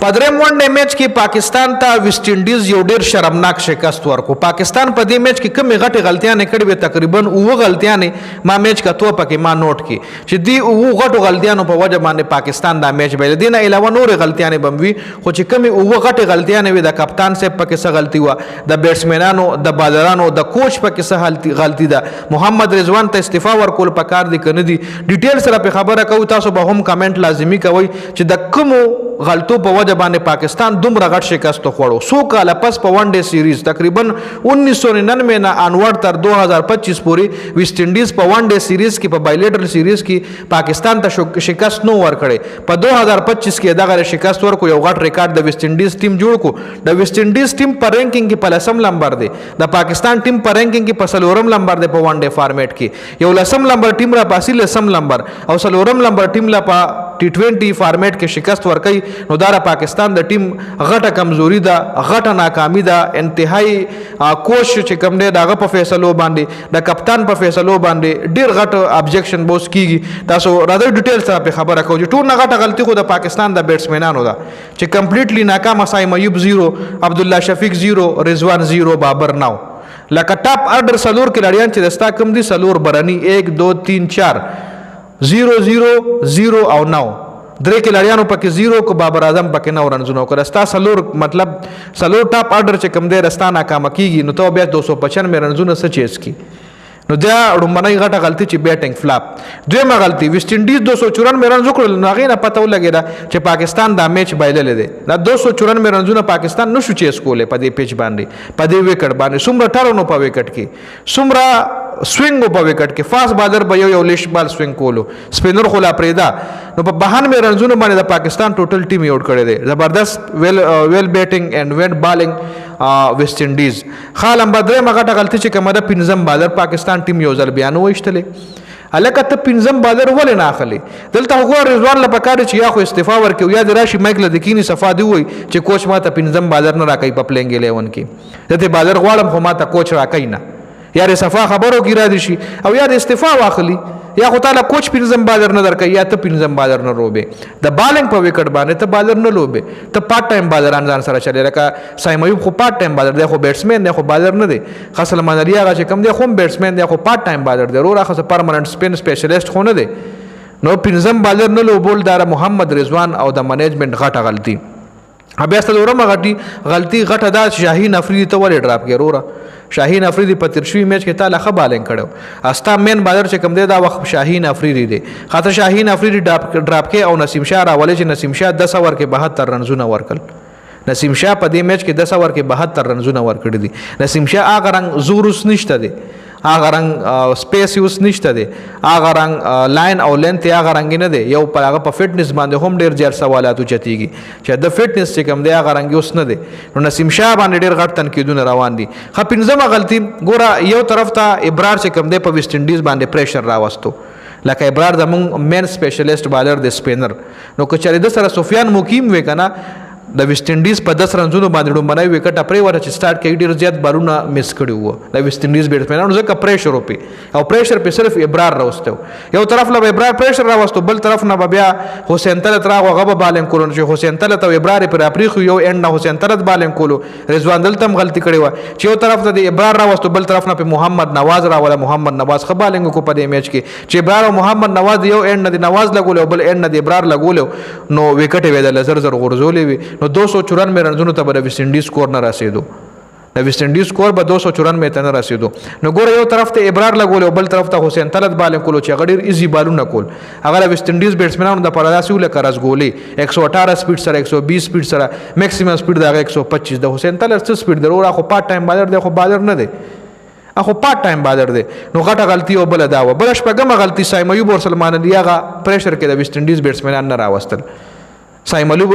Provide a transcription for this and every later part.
په درېیم ون ډے میچ کې پاکستان ته ویسټ انډیز یو ډېر شرمناک شکست ورکو. پاکستان په دې میچ کې کومې غټې غلطیانې کړې وې، تقریبا 9 غلطیانې ما میچ کتو پکې ما نوٹ کی چې دی 9 غټو غلطیانو په وجه باندې پاکستان دا میچ بایل. دي نه علاوه نور غلطیانې بم وي، خو چې کومې 9 غټې غلطیانې وي د کپتان صاحب پکې څه غلطي و، د بیټسمنانو، د بالرانو، د کوچ پکې څه غلطي ده. محمد رضوان ته استعفا ورکول پکار دي کنه دي. ډیټیل سره په خبره کوو، تاسو به هم کمنټ لازمی کوئ چې د کومو غلطو په وجه باندې پاکستان دومره غټ شکست خوړو. 100 کاله پس په ون ډے سیریز تقریبا 1999 نه انورد تر 2025 پورې ویسټ انډیز په ون ډے سیریز کې په بایلیټرل سیریز کې پاکستان ته شکست نو ورکړي. په 2025 کې دغه شکست ورکو، یو غټ ریکارډ د ویسټ انډیز ټیم جوړ کو. د ویسټ انډیز ټیم په رینکینګ کې په لسم نمبر دی، د پاکستان ټیم په رینکینګ کې په سلورم نمبر دی. په ون ډے فارمیټ کې یو لسم نمبر ټیم را پاسي لسم نمبر او سلورم نمبر ټیم لا په T20 فارمیټ کې شکست ورکړي. نو دا پاکستان د ټیم غټه کمزوري ده، غټه ناکامي ده. انتهایی کوش چې کوم دی دغه په فیصلو باندې، د کپتان په فیصلو باندې ډیر غټ ابجیکشن بوس کیږي. تاسو راځي ډیټیل سره په خبره کوو چې ټول نه غټه غلطي خو د پاکستان د بیټسمنانو ده چې کمپلیټلی ناکام. سایم ایوب 0، عبد الله شفیق 0، رضوان 0، بابر 9. لکه ټاپ ارډر سلور کلاریان چې دستا کم دي، سلور برنی 1 2 3 4 0 0 0 او 9. درې کلاریانو پکې 0 کو، بابر اعظم پکې 9 رنزونه وکړه. ستا سلور مطلب سلور ټاپ آرډر چې کم دی رستا ناکامه کیږي، نو ته بیا 295 رنزونه څه چیز کی. نو دا وړومبنۍ غټه غلطي چې بیټینګ فلاپ. دویمه غلطي ویسټ انډیز 294 رنز وکړل، نو هغې نه پته ولګېده چې پاکستان دا میچ بایللی دی. دا 294 رنزونه پاکستان نشو چیز کولی په دې پیچ باندې، په دې وکټ باندې. څومره ټرن په وکټ کې، څومره سوینګ په وکټ کې. فاست بالر به یو لیش بال سوینګ کولو، سپینر خو لا پرېږده. نو په 92 رنزونو باندې د پاکستان ټوټل ټیم یې آوټ کړی دی. زبردست ویل بیټینګ اینڈ ویل بالینګ ویسټ انډیز. ښه لمبه درېیمه غټه غلطي چې کومه ده، 5م بالر پاکستان ټیم یو ځل بیا نه وایستلی. هلکه ته 5م بالر ولې نه اخلې؟ دلته خو ګوره رضوان له پکار چې یا خو استعفا ورکړي یا د راشي مایک له د کیني صفا دی ووایي چې کوچ ما ته 5م بالر نه راکوي په پلینګ 11 کې. زه ته بالر غواړم خو ما ته کوچ راکوي نه. یا د صفا خبرو کې را دي شي او یا د استعفا واخلي، یا خو تعالی کوچ 5م بالر نه درکوي یا ته 5م بالر نه روبې. د بالینګ په وکټ باندې ته بالر نه لوبې، ته پارت ټایم بالران ځان سره چلې. لکه سایم ایوب خو پارت ټایم بالر دی، خو بیټسمین دی، خو بالر نه دی. سلمان علي هغه چې کوم دی خو بیټسمین دی، خو پارت ټایم بالر دی. وروره خو پرمننټ سپین سپیشلیسټ خو نه دی. نو 5م بالر نه لوبول دا محمد رضوان او د منیجمنت غټه غلطي. بیا څلورمه غلطي غټه دا شاهین افریدي ته ولې ډراپ کړې. وروره شاهین افریدي په تیر شوي میچ کې تعالی ښه بالینګ کړی. ستا مین بالر چې کوم دی دا وخت شاهین افریدي دی. خاطر شاهین افریدي ډراپ کې او نسیم شاه راولې چې نسیم شاه 10 اوور کې 72 رنزونه ورکړل. نسیم شاه په دې میچ کې 10 اوور کې 72 رنزونه ورکړي دي. نسیم شاه هغه رنګ زور اوس نشته دی، هغه رنګ سپیس اوس نشته دی، هغه رنګ لاین او لینث هغه رنګ نه دی. یو پر هغه په فټنس باندې هم ډیر زیات سوالات اوچتېږي چې د فټنس چې کوم دی هغه رنګ اوس نه دی. نو نسیم شاه باندې ډیر غټ تنقیدونه روان دي. ښه 5مه غلطي ګوره، یو طرف ته ابرار چې کوم دی په ویسټ انډیز باندې پریشر راوستو. لکه ابرار زمونږ مین سپیشلیسټ بالر دی، سپینر. نو که چېرې د سره سفیان مقیم وی که نه، د ویسټ انډیز په 10 رنزونو باندې ډومبنۍ وکټه پرېوته چې سټارټ کې ډېر زیات بالونه مس کړي وو د ویسټ انډیز بیټسمنانو، ځکه پریشر وپی او پریشر په صرف ابرار راوستو. یو طرف له ابرار پریشر راوستو، بل طرف نه بیا حسین طلعت راغو، هغه به بالینګ کولو چې حسین طلعت او ابرار پر اپریخو یو اینډ نه حسین طلعت بالینګ کولو. رضوان دلته هم غلطي کړې وه چې یو طرف ته د ابرار راوستو، بل طرف نه په محمد نواز راوله. محمد نواز ښه بالینګ وکړو په دې میچ کې چې ابرار او محمد نواز یو اینډ نه د نواز لګولو او بل اینډ نه د ابرار لګولو. نو وکټ یې د زر زر غورځولې وي. نو 294 رنزونو ته به د ویسټ انډیز سکور نه رسېدو. د ویسټ انډیز سکور به 294 ته نه رسېدو. نو ګوره یو طرف ته ابرار لګول او بل طرف ته حسین طلعت بالینګ کولو چې هغه ډېر ایزي بالونه کول. هغه د ویسټ انډیز بیټسمنانو دپاره داسې و لکه رسګولې 118 سپیډ سره 120 سپیډ سره میکسیمم سپیډ د هغه 125. د حسین طلعت څه سپیډ دی وروره، خو پارت ټایم بالر دی، خو بالر نه دی، خو پارت ټایم بالر دی. نو غټه غلطي او بله دا وه. بله شپږمه غلطي سایم ایوب او سلمان علي هغه پریشر کې د ویسټ انډیز بیټسمنان نه راوستل. سایم ایوب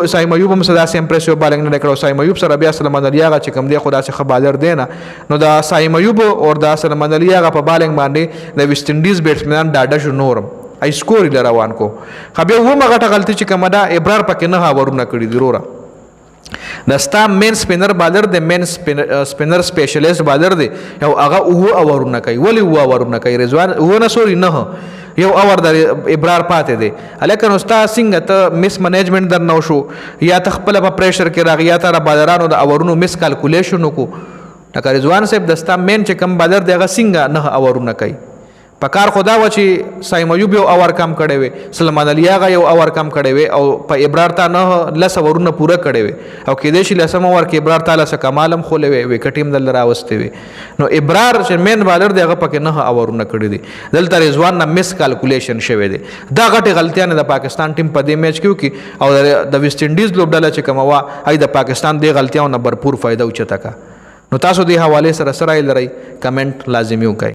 هم داسې امپریسیو بالینګ نه کړو. سایم ایوب سره بیا سلمان علي هغه چې کوم دی خو داسې ښه بالر دی نه. نو د سایم ایوب او د سلمان علي هغه په بالینګ باندې د ویسټ انډیز بیټسمنان ډاډه شو. نورم ای سکور یې روان کو. خو بیا اوومه غټه غلطي چې کومه ده، ابرار پکې 9 اوورونه کړي دي وروره. دستا مین سپینر بالر دی مین سپینر سپیشلیست بالر دی یو هغه اوه اورونه کوي ولی اوه اورونه کوي رضوان اوه نه سوري نه یو اور د ابرار پاتې دی هلکه نو ستا څنګه ته مس منیجمنټ در نو شو یا ته خپله په پریشر کې راغی یا ته بالرانو د اورونو مس کالکولیشن وکړو لکه رضوان صاحب دستا مین چې کم بالر دی هغه څنګه نه اورونه کوي پکار خدا و چې سایم ایوب یو اور کم کړی وي سلمان علي هغه یو اور کم کړی وي او په ابرار تا نه لس اورونه پوره کړی وي او کېدای شي لسم اور کې ابرار تا لسه کمال هم خولی وي وکټ هم دلته راوستی وي نو ابرار چې مین بالر دی هغه پکې نه اورونه کړي دي دلته رضوان نه مس کالکولیشن شوی دی دا غټې غلطیانې د پاکستان ټیم په دې میچ کې وکړي او د ویسټ انډیز لوبډله چې کومه وه هغې د پاکستان دې غلطیانو نه برپور فایده اوچته کړه نو تاسو دې حوالې سره لرئ کمنټ لازمي وکړئ